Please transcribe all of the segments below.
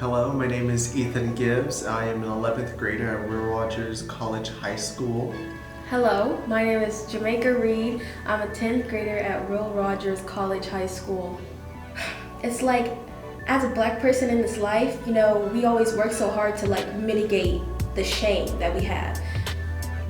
Hello, my name is Ethan Gibbs. I am an 11th grader at Will Rogers College High School. Hello, my name is Jamaica Reed. I'm a 10th grader at Will Rogers College High School. It's like, as a black person in this life, we always work so hard to mitigate the shame that we have.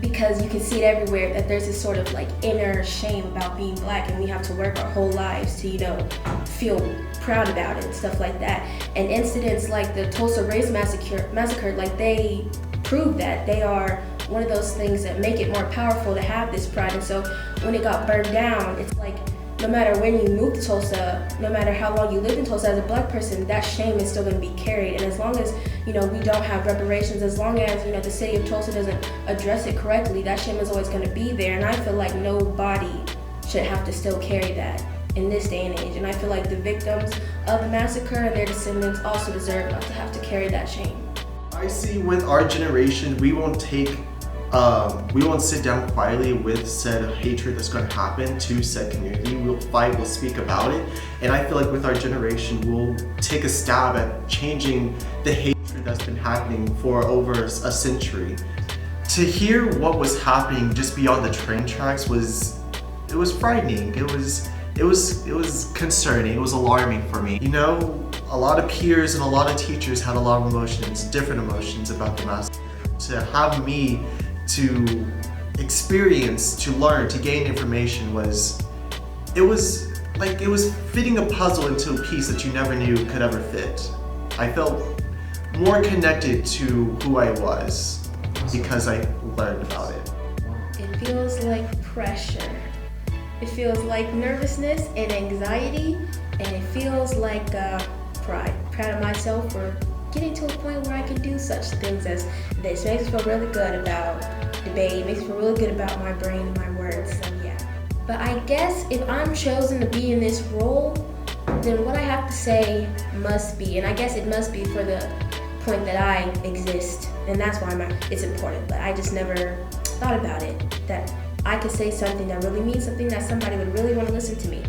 Because you can see it everywhere that there's this sort of inner shame about being black, and we have to work our whole lives to, feel proud about it and stuff like that. And incidents like the Tulsa Race Massacre, they prove that. They are one of those things that make it more powerful to have this pride. And so when it got burned down, it's like no matter when you move to Tulsa, no matter how long you lived in Tulsa as a black person, that shame is still going to be carried. And as long as we don't have reparations, as long as the city of Tulsa doesn't address it correctly, that shame is always going to be there. And I feel like nobody should have to still carry that in this day and age. And I feel like the victims of the massacre and their descendants also deserve not to have to carry that shame. I see with our generation, we won't sit down quietly with said hatred that's going to happen to said community. We'll fight, we'll speak about it. And I feel like with our generation, we'll take a stab at changing the hatred that's been happening for over a century. To hear what was happening just beyond the train tracks was frightening. It was concerning. It was alarming for me. A lot of peers and a lot of teachers had a lot of emotions, different emotions about the massacre. To have me to experience, to learn, to gain information was fitting a puzzle into a piece that you never knew could ever fit. I felt more connected to who I was because I learned about it. It feels like pressure. It feels like nervousness and anxiety, and it feels like pride. Proud of myself for getting to a point where I can do such things as this. It makes me feel really good about debate. It makes me feel really good about my brain and my words, so yeah. But I guess if I'm chosen to be in this role, then what I have to say must be, and I guess it must be for the point that I exist, and that's why it's important. But I just never thought about it, that I could say something that really means something, that somebody would really want to listen to me.